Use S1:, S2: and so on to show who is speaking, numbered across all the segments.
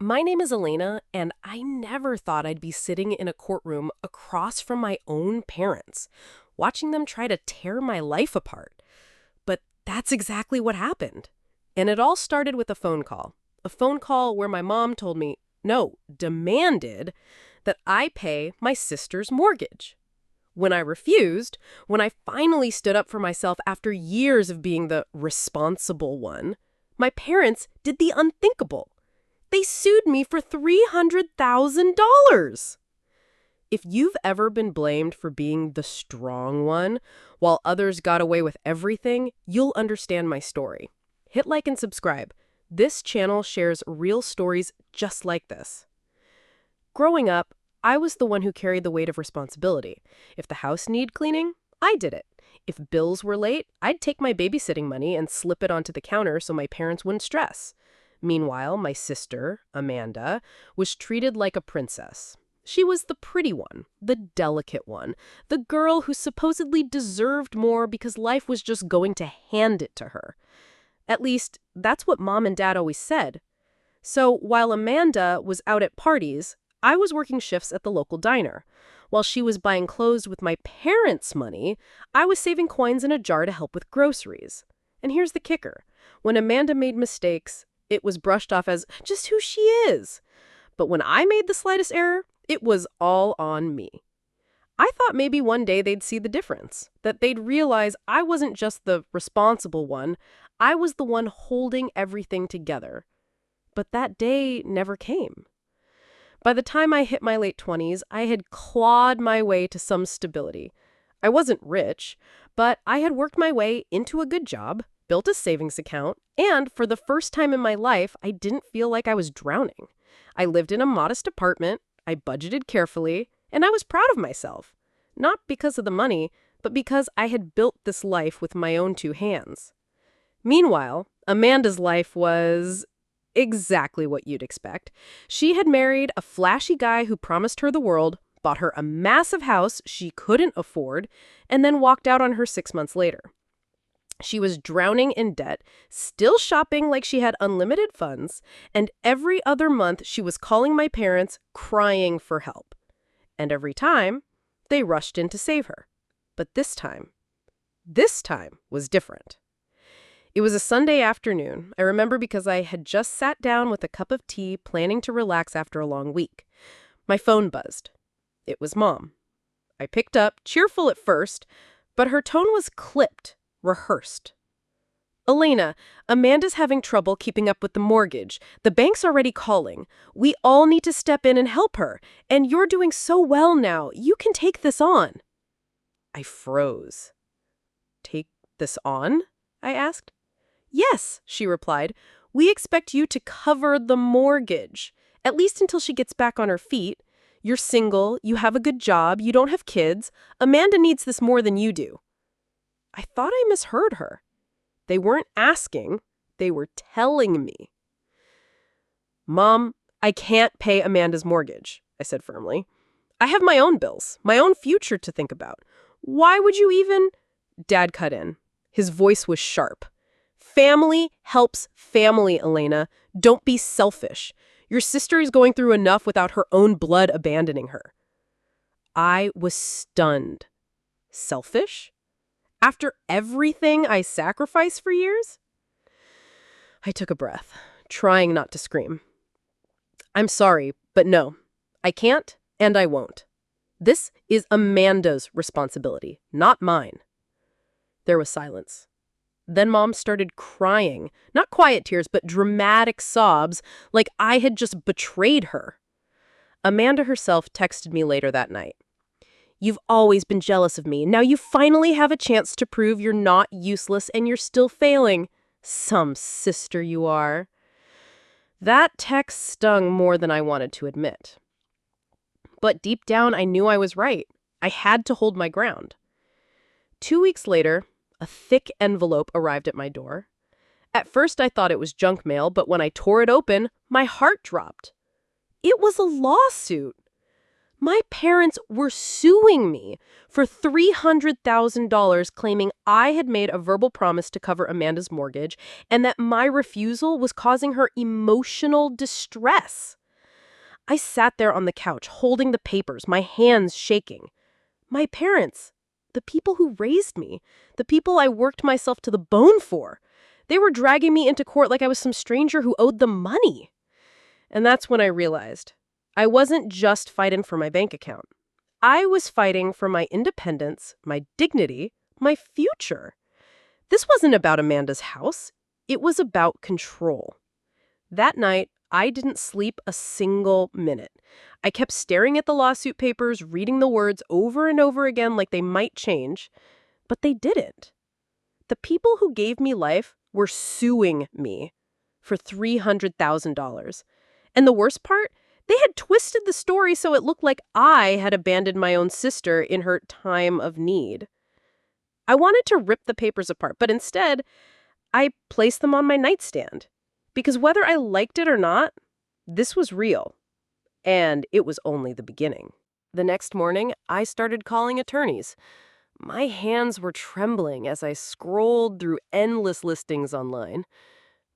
S1: My name is Elena, and I never thought I'd be sitting in a courtroom across from my own parents, watching them try to tear my life apart. But that's exactly what happened. And it all started with a phone call. A phone call where my mom told me, no, demanded that I pay my sister's mortgage. When I refused, when I finally stood up for myself after years of being the responsible one, my parents did the unthinkable. They sued me for $300,000. If you've ever been blamed for being the strong one while others got away with everything, you'll understand my story. Hit like and subscribe. This channel shares real stories just like this. Growing up, I was the one who carried the weight of responsibility. If the house needed cleaning, I did it. If bills were late, I'd take my babysitting money and slip it onto the counter so my parents wouldn't stress. Meanwhile, my sister, Amanda, was treated like a princess. She was the pretty one, the delicate one, the girl who supposedly deserved more because life was just going to hand it to her. At least, that's what Mom and Dad always said. So while Amanda was out at parties, I was working shifts at the local diner. While she was buying clothes with my parents' money, I was saving coins in a jar to help with groceries. And here's the kicker. When Amanda made mistakes, it was brushed off as just who she is. But when I made the slightest error, it was all on me. I thought maybe one day they'd see the difference, that they'd realize I wasn't just the responsible one, I was the one holding everything together. But that day never came. By the time I hit my late 20s, I had clawed my way to some stability. I wasn't rich, but I had worked my way into a good job, built a savings account, and for the first time in my life, I didn't feel like I was drowning. I lived in a modest apartment, I budgeted carefully, and I was proud of myself. Not because of the money, but because I had built this life with my own two hands. Meanwhile, Amanda's life was exactly what you'd expect. She had married a flashy guy who promised her the world, bought her a massive house she couldn't afford, and then walked out on her 6 months later. She was drowning in debt, still shopping like she had unlimited funds, and every other month she was calling my parents, crying for help. And every time, they rushed in to save her. But this time was different. It was a Sunday afternoon. I remember because I had just sat down with a cup of tea, planning to relax after a long week. My phone buzzed. It was Mom. I picked up, cheerful at first, but her tone was clipped. Rehearsed. Elena, Amanda's having trouble keeping up with the mortgage. The bank's already calling. We all need to step in and help her. And you're doing so well now. You can take this on. I froze. Take this on? I asked. Yes, she replied. We expect you to cover the mortgage, at least until she gets back on her feet. You're single, you have a good job, you don't have kids. Amanda needs this more than you do. I thought I misheard her. They weren't asking, they were telling me. Mom, I can't pay Amanda's mortgage, I said firmly. I have my own bills, my own future to think about. Why would you even... Dad cut in. His voice was sharp. Family helps family, Elena. Don't be selfish. Your sister is going through enough without her own blood abandoning her. I was stunned. Selfish? After everything I sacrificed for years? I took a breath, trying not to scream. I'm sorry, but no. I can't, and I won't. This is Amanda's responsibility, not mine. There was silence. Then Mom started crying, not quiet tears, but dramatic sobs, like I had just betrayed her. Amanda herself texted me later that night. You've always been jealous of me. Now you finally have a chance to prove you're not useless and you're still failing. Some sister you are. That text stung more than I wanted to admit. But deep down, I knew I was right. I had to hold my ground. 2 weeks later, a thick envelope arrived at my door. At first, I thought it was junk mail, but when I tore it open, my heart dropped. It was a lawsuit. My parents were suing me for $300,000, claiming I had made a verbal promise to cover Amanda's mortgage and that my refusal was causing her emotional distress. I sat there on the couch, holding the papers, my hands shaking. My parents, the people who raised me, the people I worked myself to the bone for, they were dragging me into court like I was some stranger who owed them money. And that's when I realized I wasn't just fighting for my bank account. I was fighting for my independence, my dignity, my future. This wasn't about Amanda's house. It was about control. That night, I didn't sleep a single minute. I kept staring at the lawsuit papers, reading the words over and over again like they might change, but they didn't. The people who gave me life were suing me for $300,000. And the worst part? They had twisted the story so it looked like I had abandoned my own sister in her time of need. I wanted to rip the papers apart, but instead, I placed them on my nightstand. Because whether I liked it or not, this was real. And it was only the beginning. The next morning, I started calling attorneys. My hands were trembling as I scrolled through endless listings online.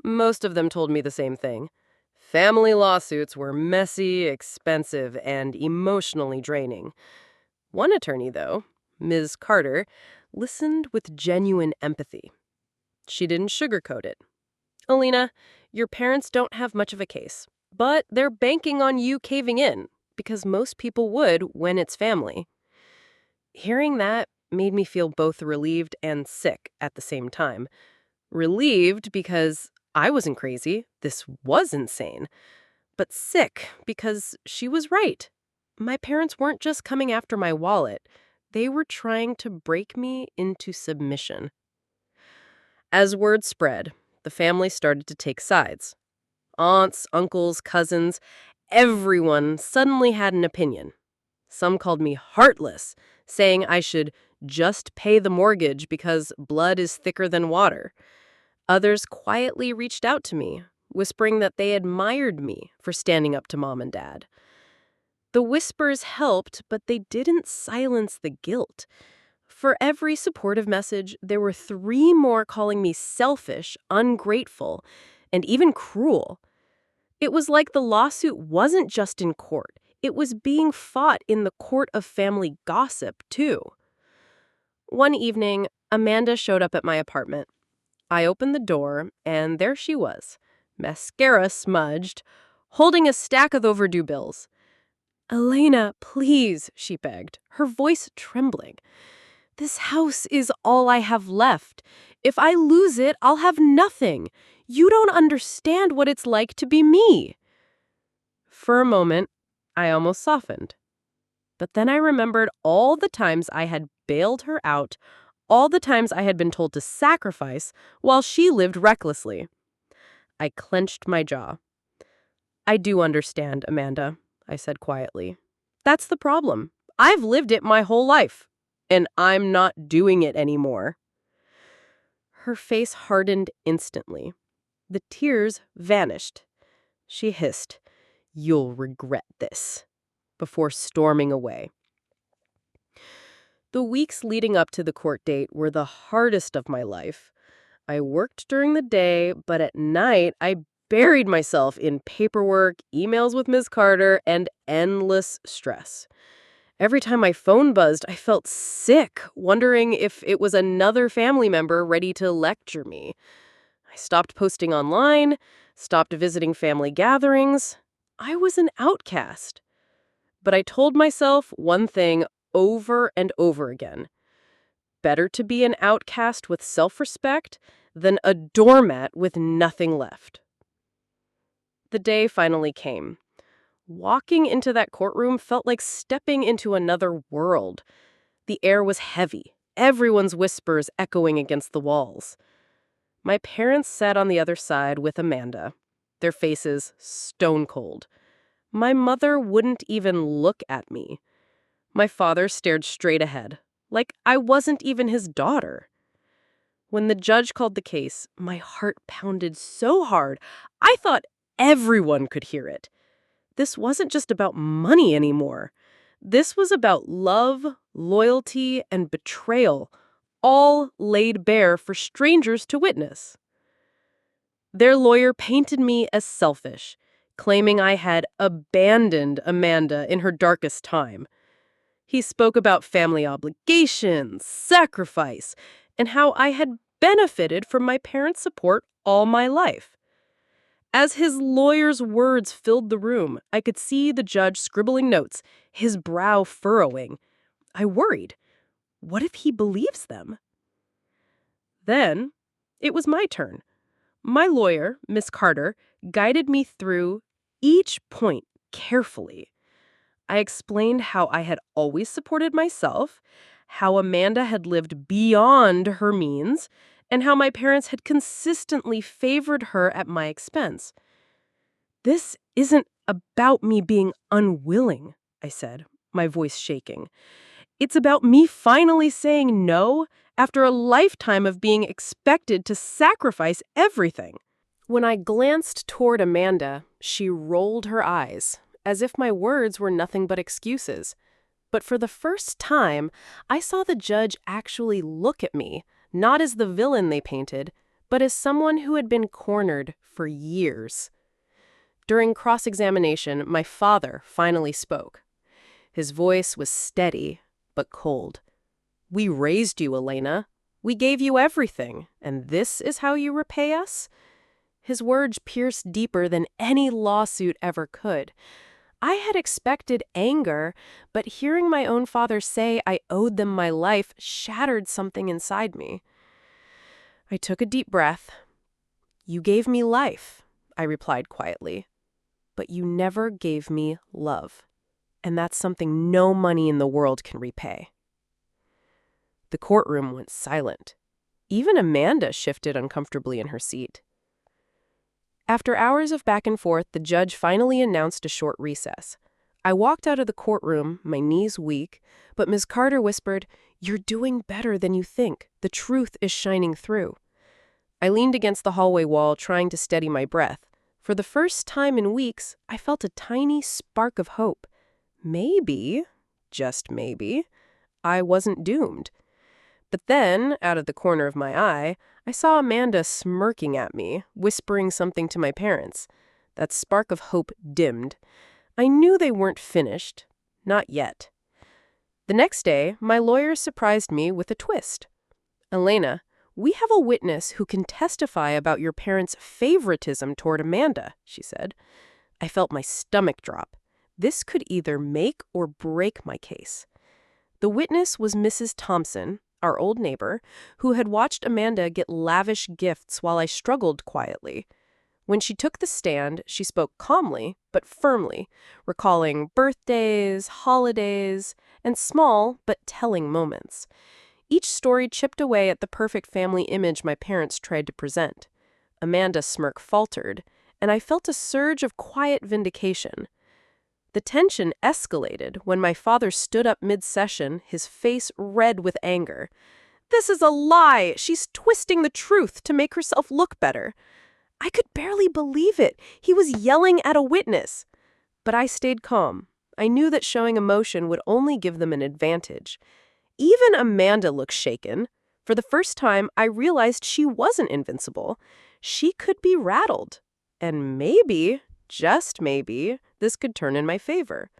S1: Most of them told me the same thing. Family lawsuits were messy, expensive, and emotionally draining. One attorney, though, Ms. Carter, listened with genuine empathy. She didn't sugarcoat it. Elena, your parents don't have much of a case, but they're banking on you caving in, because most people would when it's family. Hearing that made me feel both relieved and sick at the same time. Relieved because I wasn't crazy. This was insane. But sick because she was right. My parents weren't just coming after my wallet. They were trying to break me into submission. As word spread, the family started to take sides. Aunts, uncles, cousins, everyone suddenly had an opinion. Some called me heartless, saying I should just pay the mortgage because blood is thicker than water. Others quietly reached out to me, whispering that they admired me for standing up to mom and dad. The whispers helped, but they didn't silence the guilt. For every supportive message, there were 3 more calling me selfish, ungrateful, and even cruel. It was like the lawsuit wasn't just in court. It was being fought in the court of family gossip, too. One evening, Amanda showed up at my apartment. I opened the door, and there she was, mascara smudged, holding a stack of overdue bills. "Elena, please," she begged, her voice trembling. "This house is all I have left. If I lose it, I'll have nothing. You don't understand what it's like to be me." For a moment, I almost softened. But then I remembered all the times I had bailed her out, all the times I had been told to sacrifice while she lived recklessly. I clenched my jaw. "I do understand, Amanda," I said quietly. "That's the problem. I've lived it my whole life, and I'm not doing it anymore." Her face hardened instantly. The tears vanished. She hissed, "You'll regret this," before storming away. The weeks leading up to the court date were the hardest of my life. I worked during the day, but at night I buried myself in paperwork, emails with Ms. Carter, and endless stress. Every time my phone buzzed, I felt sick, wondering if it was another family member ready to lecture me. I stopped posting online, stopped visiting family gatherings. I was an outcast. But I told myself one thing over and over again. Better to be an outcast with self-respect than a doormat with nothing left. The day finally came. Walking into that courtroom felt like stepping into another world. The air was heavy, everyone's whispers echoing against the walls. My parents sat on the other side with Amanda, their faces stone cold. My mother wouldn't even look at me. My father stared straight ahead, like I wasn't even his daughter. When the judge called the case, my heart pounded so hard, I thought everyone could hear it. This wasn't just about money anymore. This was about love, loyalty, and betrayal, all laid bare for strangers to witness. Their lawyer painted me as selfish, claiming I had abandoned Amanda in her darkest time. He spoke about family obligations, sacrifice, and how I had benefited from my parents' support all my life. As his lawyer's words filled the room, I could see the judge scribbling notes, his brow furrowing. I worried. What if he believes them? Then, it was my turn. My lawyer, Miss Carter, guided me through each point carefully. I explained how I had always supported myself, how Amanda had lived beyond her means, and how my parents had consistently favored her at my expense. This isn't about me being unwilling, I said, my voice shaking. It's about me finally saying no after a lifetime of being expected to sacrifice everything. When I glanced toward Amanda, she rolled her eyes, as if my words were nothing but excuses. But for the first time, I saw the judge actually look at me, not as the villain they painted, but as someone who had been cornered for years. During cross-examination, my father finally spoke. His voice was steady, but cold. "We raised you, Elena. We gave you everything, and this is how you repay us?" His words pierced deeper than any lawsuit ever could. I had expected anger, but hearing my own father say I owed them my life shattered something inside me. I took a deep breath. "You gave me life," I replied quietly, "but you never gave me love. And that's something no money in the world can repay." The courtroom went silent. Even Amanda shifted uncomfortably in her seat. After hours of back and forth, the judge finally announced a short recess. I walked out of the courtroom, my knees weak, but Ms. Carter whispered, "You're doing better than you think. The truth is shining through." I leaned against the hallway wall, trying to steady my breath. For the first time in weeks, I felt a tiny spark of hope. Maybe, just maybe, I wasn't doomed. But then, out of the corner of my eye, I saw Amanda smirking at me, whispering something to my parents. That spark of hope dimmed. I knew they weren't finished. Not yet. The next day, my lawyer surprised me with a twist. "Elena, we have a witness who can testify about your parents' favoritism toward Amanda," she said. I felt my stomach drop. This could either make or break my case. The witness was Mrs. Thompson, our old neighbor, who had watched Amanda get lavish gifts while I struggled quietly. When she took the stand, she spoke calmly but firmly, recalling birthdays, holidays, and small but telling moments. Each story chipped away at the perfect family image my parents tried to present. Amanda's smirk faltered, and I felt a surge of quiet vindication. The tension escalated when my father stood up mid-session, his face red with anger. "This is a lie! She's twisting the truth to make herself look better." I could barely believe it. He was yelling at a witness. But I stayed calm. I knew that showing emotion would only give them an advantage. Even Amanda looked shaken. For the first time, I realized she wasn't invincible. She could be rattled. And maybe, just maybe, this could turn in my favor.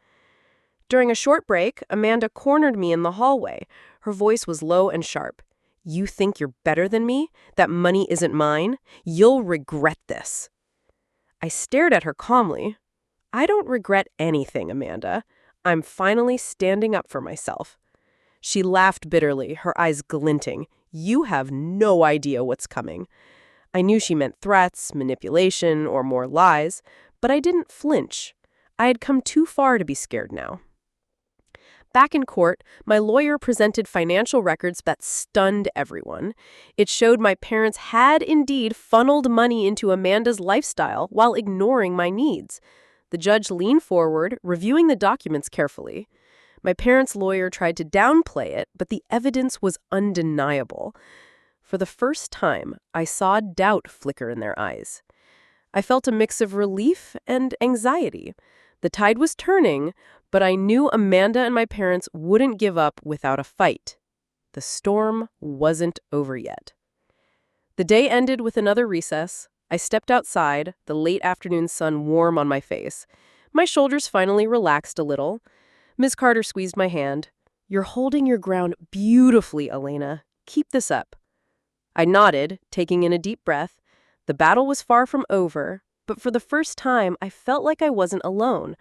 S1: During a short break, Amanda cornered me in the hallway. Her voice was low and sharp. "You think you're better than me? That money isn't mine? You'll regret this." I stared at her calmly. "I don't regret anything, Amanda. I'm finally standing up for myself." She laughed bitterly, her eyes glinting. "You have no idea what's coming." I knew she meant threats, manipulation, or more lies, but I didn't flinch. I had come too far to be scared now. Back in court, my lawyer presented financial records that stunned everyone. It showed my parents had indeed funneled money into Amanda's lifestyle while ignoring my needs. The judge leaned forward, reviewing the documents carefully. My parents' lawyer tried to downplay it, but the evidence was undeniable. For the first time, I saw doubt flicker in their eyes. I felt a mix of relief and anxiety. The tide was turning, But I knew Amanda and my parents wouldn't give up without a fight. The storm wasn't over yet. The day ended with another recess. I stepped outside, the late afternoon sun warm on my face. My shoulders finally relaxed a little. Ms. Carter squeezed my hand. "You're holding your ground beautifully, Elena. Keep this up." I nodded, taking in a deep breath. The battle was far from over, but for the first time, I felt like I wasn't alone.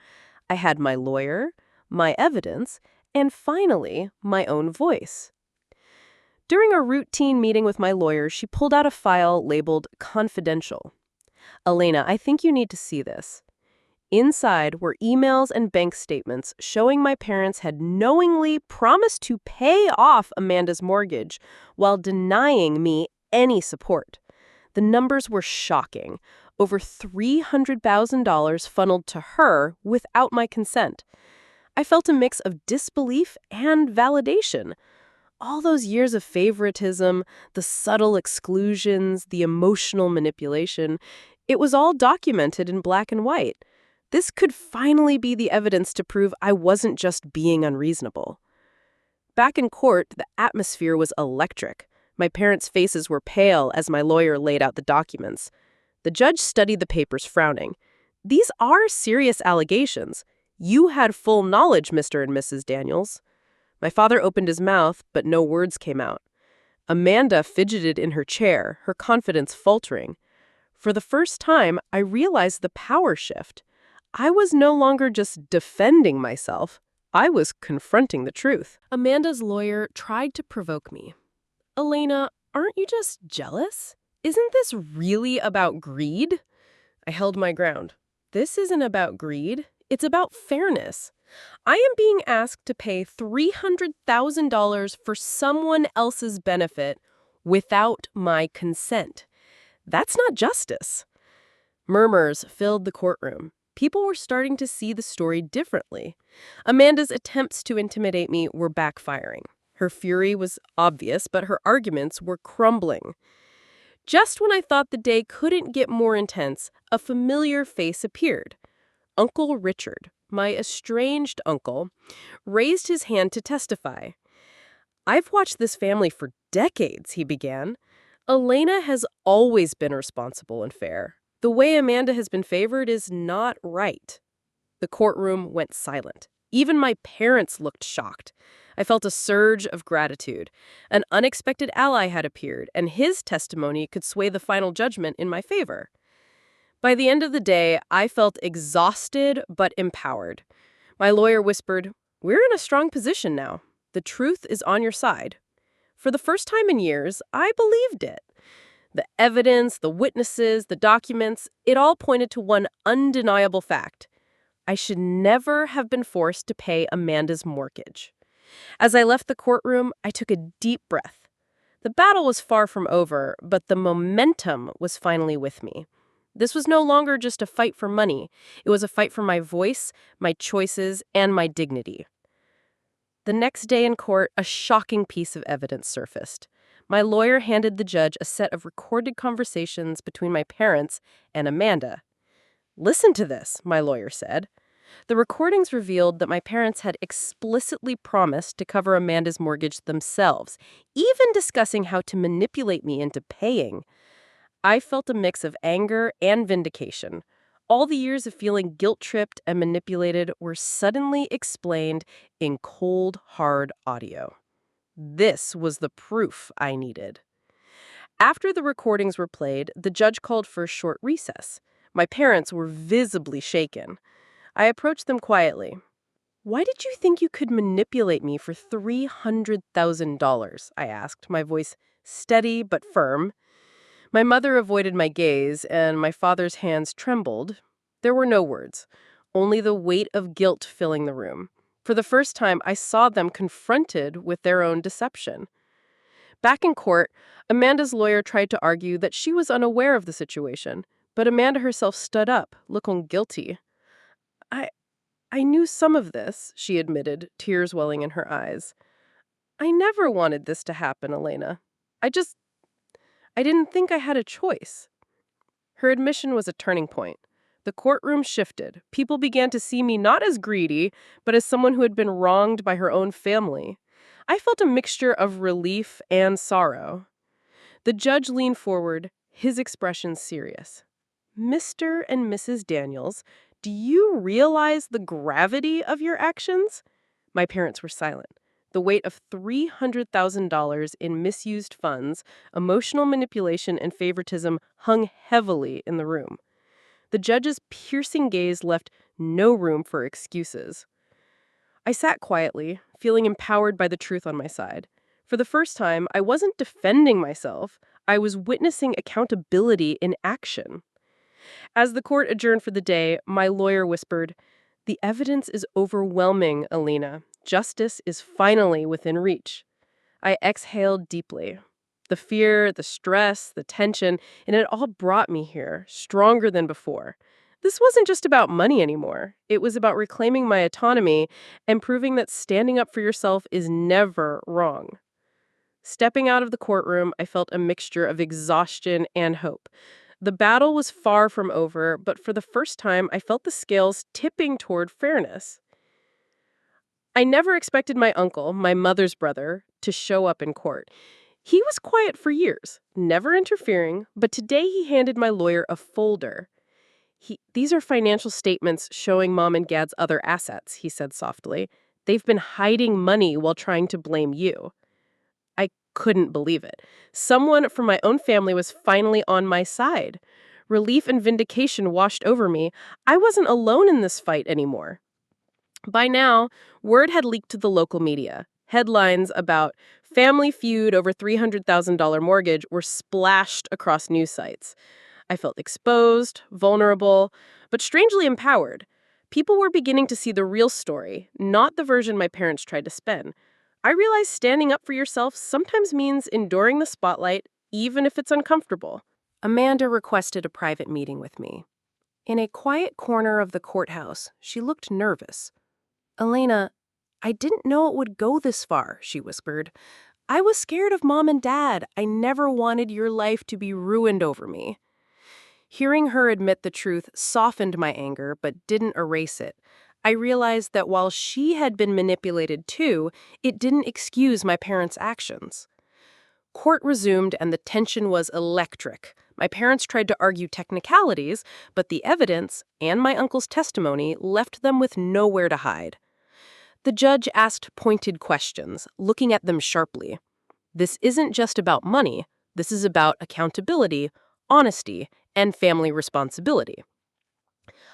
S1: I had my lawyer, my evidence, and finally, my own voice. During a routine meeting with my lawyer, she pulled out a file labeled confidential. "Elena, I think you need to see this." Inside were emails and bank statements showing my parents had knowingly promised to pay off Amanda's mortgage while denying me any support. The numbers were shocking. Over $300,000 funneled to her without my consent. I felt a mix of disbelief and validation. All those years of favoritism, the subtle exclusions, the emotional manipulation, it was all documented in black and white. This could finally be the evidence to prove I wasn't just being unreasonable. Back in court, the atmosphere was electric. My parents' faces were pale as my lawyer laid out the documents. The judge studied the papers, frowning. "These are serious allegations. You had full knowledge, Mr. and Mrs. Daniels." My father opened his mouth, but no words came out. Amanda fidgeted in her chair, her confidence faltering. For the first time, I realized the power shift. I was no longer just defending myself. I was confronting the truth. Amanda's lawyer tried to provoke me. "Elena, aren't you just jealous? Isn't this really about greed?" I held my ground. "This isn't about greed. It's about fairness. I am being asked to pay $300,000 for someone else's benefit without my consent. That's not justice." Murmurs filled the courtroom. People were starting to see the story differently. Amanda's attempts to intimidate me were backfiring. Her fury was obvious, but her arguments were crumbling. Just when I thought the day couldn't get more intense, a familiar face appeared. Uncle Richard, my estranged uncle, raised his hand to testify. "I've watched this family for decades," he began. "Elena has always been responsible and fair. The way Amanda has been favored is not right." The courtroom went silent. Even my parents looked shocked. I felt a surge of gratitude. An unexpected ally had appeared, and his testimony could sway the final judgment in my favor. By the end of the day, I felt exhausted but empowered. My lawyer whispered, "We're in a strong position now. The truth is on your side." For the first time in years, I believed it. The evidence, the witnesses, the documents, it all pointed to one undeniable fact. I should never have been forced to pay Amanda's mortgage. As I left the courtroom, I took a deep breath. The battle was far from over, but the momentum was finally with me. This was no longer just a fight for money. It was a fight for my voice, my choices, and my dignity. The next day in court, a shocking piece of evidence surfaced. My lawyer handed the judge a set of recorded conversations between my parents and Amanda. "Listen to this," my lawyer said. The recordings revealed that my parents had explicitly promised to cover Amanda's mortgage themselves, even discussing how to manipulate me into paying. I felt a mix of anger and vindication. All the years of feeling guilt-tripped and manipulated were suddenly explained in cold, hard audio. This was the proof I needed. After the recordings were played, the judge called for a short recess. My parents were visibly shaken. I approached them quietly. "Why did you think you could manipulate me for $300,000? I asked, my voice steady but firm. My mother avoided my gaze, and my father's hands trembled. There were no words, only the weight of guilt filling the room. For the first time, I saw them confronted with their own deception. Back in court, Amanda's lawyer tried to argue that she was unaware of the situation, but Amanda herself stood up, looking guilty. I knew some of this," she admitted, tears welling in her eyes. "I never wanted this to happen, Elena. I didn't think I had a choice." Her admission was a turning point. The courtroom shifted. People began to see me not as greedy, but as someone who had been wronged by her own family. I felt a mixture of relief and sorrow. The judge leaned forward, his expression serious. Mr. and Mrs. Daniels, do you realize the gravity of your actions? My parents were silent. The weight of $300,000 in misused funds, emotional manipulation, and favoritism hung heavily in the room. The judge's piercing gaze left no room for excuses. I sat quietly, feeling empowered by the truth on my side. For the first time, I wasn't defending myself. I was witnessing accountability in action. As the court adjourned for the day, my lawyer whispered, "The evidence is overwhelming, Elena. Justice is finally within reach." I exhaled deeply. The fear, the stress, the tension, and it all brought me here, stronger than before. This wasn't just about money anymore. It was about reclaiming my autonomy and proving that standing up for yourself is never wrong. Stepping out of the courtroom, I felt a mixture of exhaustion and hope. The battle was far from over, but for the first time, I felt the scales tipping toward fairness. I never expected my uncle, my mother's brother, to show up in court. He was quiet for years, never interfering, but today he handed my lawyer a folder. These are financial statements showing Mom and Dad's other assets, he said softly. They've been hiding money while trying to blame you. I couldn't believe it. Someone from my own family was finally on my side. Relief and vindication washed over me. I wasn't alone in this fight anymore. By now, word had leaked to the local media. Headlines about family feud over $300,000 mortgage were splashed across news sites. I felt exposed, vulnerable, but strangely empowered. People were beginning to see the real story, not the version my parents tried to spin. I realized standing up for yourself sometimes means enduring the spotlight, even if it's uncomfortable. Amanda requested a private meeting with me. In a quiet corner of the courthouse, she looked nervous. "Elena, I didn't know it would go this far," she whispered. "I was scared of Mom and Dad. I never wanted your life to be ruined over me." Hearing her admit the truth softened my anger, but didn't erase it. I realized that while she had been manipulated too, it didn't excuse my parents' actions. Court resumed and the tension was electric. My parents tried to argue technicalities, but the evidence and my uncle's testimony left them with nowhere to hide. The judge asked pointed questions, looking at them sharply. This isn't just about money. This is about accountability, honesty, and family responsibility.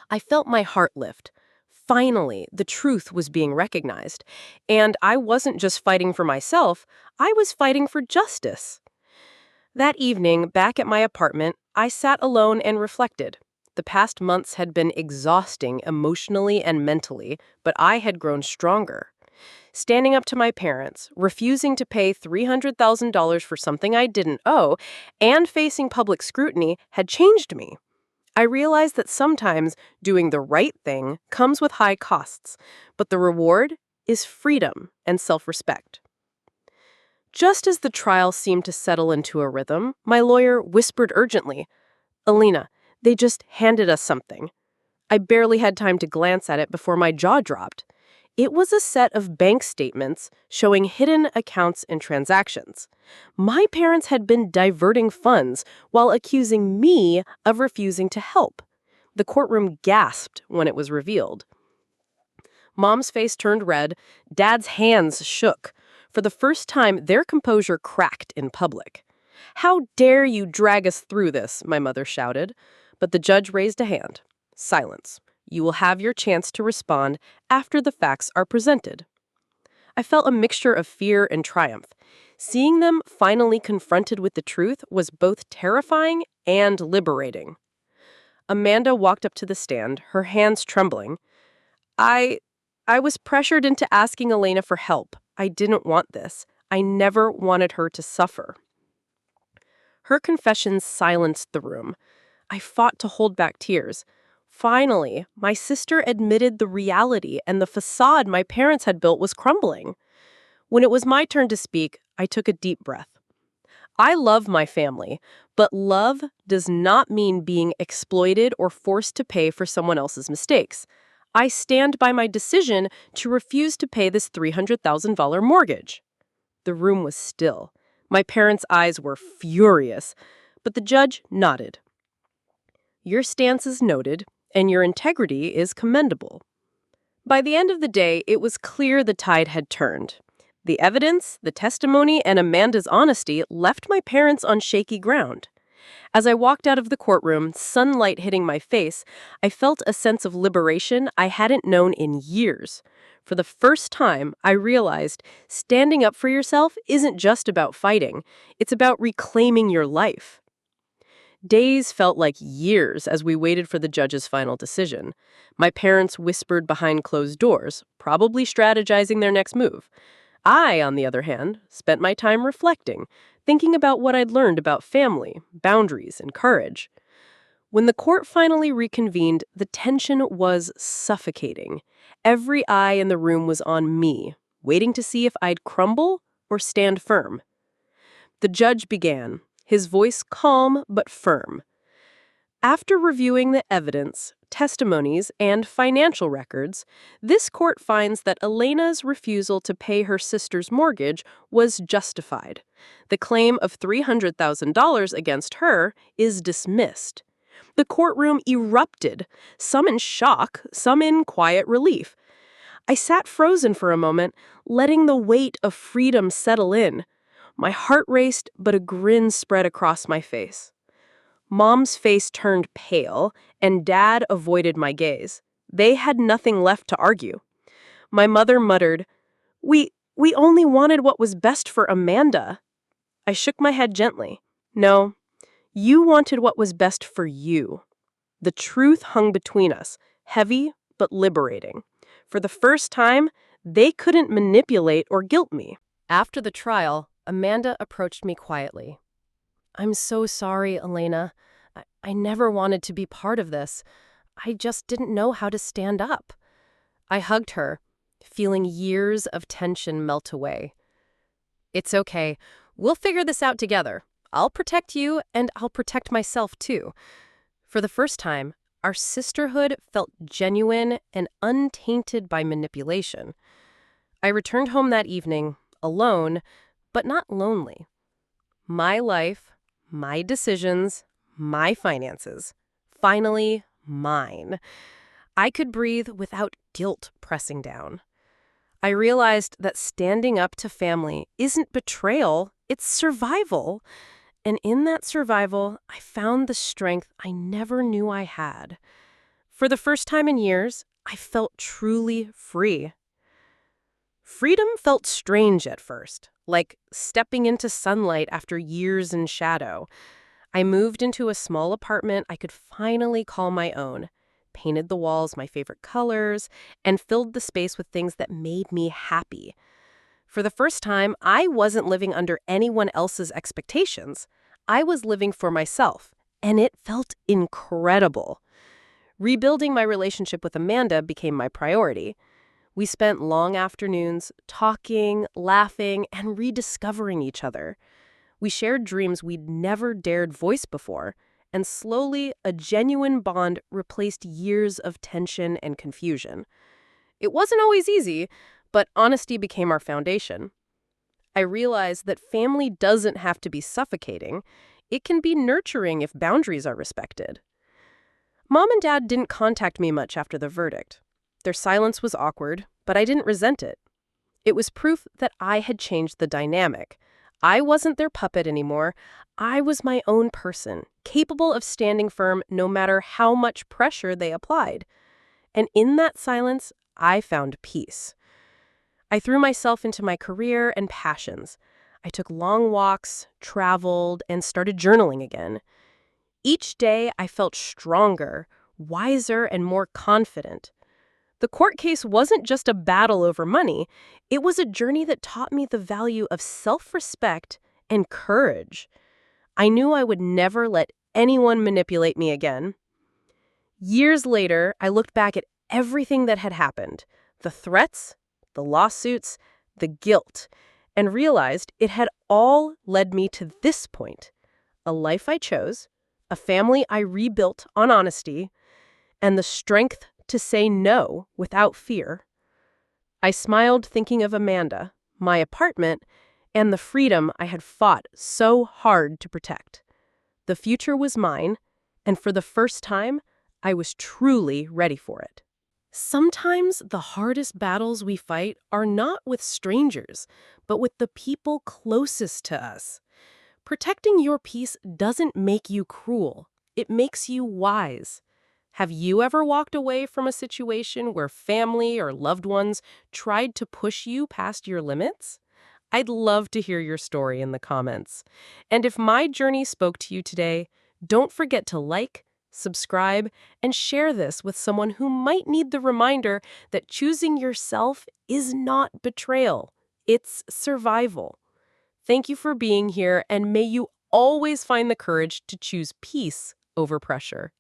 S1: I felt my heart lift. Finally, the truth was being recognized. And I wasn't just fighting for myself, I was fighting for justice. That evening, back at my apartment, I sat alone and reflected. The past months had been exhausting emotionally and mentally, but I had grown stronger. Standing up to my parents, refusing to pay $300,000 for something I didn't owe, and facing public scrutiny had changed me. I realized that sometimes doing the right thing comes with high costs, but the reward is freedom and self-respect. Just as the trial seemed to settle into a rhythm, my lawyer whispered urgently, "Elena, they just handed us something." I barely had time to glance at it before my jaw dropped. It was a set of bank statements showing hidden accounts and transactions. My parents had been diverting funds while accusing me of refusing to help. The courtroom gasped when it was revealed. Mom's face turned red. Dad's hands shook. For the first time, their composure cracked in public. "How dare you drag us through this?" my mother shouted. But the judge raised a hand. Silence. You will have your chance to respond after the facts are presented. I felt a mixture of fear and triumph. Seeing them finally confronted with the truth was both terrifying and liberating. Amanda walked up to the stand, her hands trembling. I was pressured into asking Elena for help. I didn't want this. I never wanted her to suffer. Her confessions silenced the room. I fought to hold back tears. Finally, my sister admitted the reality and the facade my parents had built was crumbling. When it was my turn to speak, I took a deep breath. I love my family, but love does not mean being exploited or forced to pay for someone else's mistakes. I stand by my decision to refuse to pay this $300,000 mortgage. The room was still. My parents' eyes were furious, but the judge nodded. Your stance is noted, and your integrity is commendable. By the end of the day, it was clear the tide had turned. The evidence, the testimony, and Amanda's honesty left my parents on shaky ground. As I walked out of the courtroom, sunlight hitting my face, I felt a sense of liberation I hadn't known in years. For the first time, I realized standing up for yourself isn't just about fighting. It's about reclaiming your life. Days felt like years as we waited for the judge's final decision. My parents whispered behind closed doors, probably strategizing their next move. I, on the other hand, spent my time reflecting, thinking about what I'd learned about family, boundaries, and courage. When the court finally reconvened, the tension was suffocating. Every eye in the room was on me, waiting to see if I'd crumble or stand firm. The judge began, his voice calm but firm. After reviewing the evidence, testimonies, and financial records, this court finds that Elena's refusal to pay her sister's mortgage was justified. The claim of $300,000 against her is dismissed. The courtroom erupted, some in shock, some in quiet relief. I sat frozen for a moment, letting the weight of freedom settle in. My heart raced, but a grin spread across my face. Mom's face turned pale, and Dad avoided my gaze. They had nothing left to argue. My mother muttered, We only wanted what was best for Amanda." I shook my head gently. "No, you wanted what was best for you." The truth hung between us, heavy but liberating. For the first time, they couldn't manipulate or guilt me. After the trial, Amanda approached me quietly. "I'm so sorry, Elena. I never wanted to be part of this. I just didn't know how to stand up." I hugged her, feeling years of tension melt away. "It's okay. We'll figure this out together. I'll protect you, and I'll protect myself, too." For the first time, our sisterhood felt genuine and untainted by manipulation. I returned home that evening, alone, but not lonely. My life, my decisions, my finances. Finally, mine. I could breathe without guilt pressing down. I realized that standing up to family isn't betrayal, it's survival. And in that survival, I found the strength I never knew I had. For the first time in years, I felt truly free. Freedom felt strange at first, like stepping into sunlight after years in shadow. I moved into a small apartment I could finally call my own, painted the walls my favorite colors, and filled the space with things that made me happy. For the first time, I wasn't living under anyone else's expectations. I was living for myself, and it felt incredible. Rebuilding my relationship with Amanda became my priority. We spent long afternoons talking, laughing, and rediscovering each other. We shared dreams we'd never dared voice before, and slowly, a genuine bond replaced years of tension and confusion. It wasn't always easy, but honesty became our foundation. I realized that family doesn't have to be suffocating. It can be nurturing if boundaries are respected. Mom and Dad didn't contact me much after the verdict. Their silence was awkward, but I didn't resent it. It was proof that I had changed the dynamic. I wasn't their puppet anymore. I was my own person, capable of standing firm no matter how much pressure they applied. And in that silence, I found peace. I threw myself into my career and passions. I took long walks, traveled, and started journaling again. Each day, I felt stronger, wiser, and more confident. The court case wasn't just a battle over money. It was a journey that taught me the value of self-respect and courage. I knew I would never let anyone manipulate me again. Years later, I looked back at everything that had happened, the threats, the lawsuits, the guilt, and realized it had all led me to this point: a life I chose, a family I rebuilt on honesty, and the strength to say no without fear. I smiled thinking of Amanda, my apartment, and the freedom I had fought so hard to protect. The future was mine, and for the first time, I was truly ready for it. Sometimes the hardest battles we fight are not with strangers, but with the people closest to us. Protecting your peace doesn't make you cruel. It makes you wise. Have you ever walked away from a situation where family or loved ones tried to push you past your limits? I'd love to hear your story in the comments. And if my journey spoke to you today, don't forget to like, subscribe, and share this with someone who might need the reminder that choosing yourself is not betrayal. It's survival. Thank you for being here, and may you always find the courage to choose peace over pressure.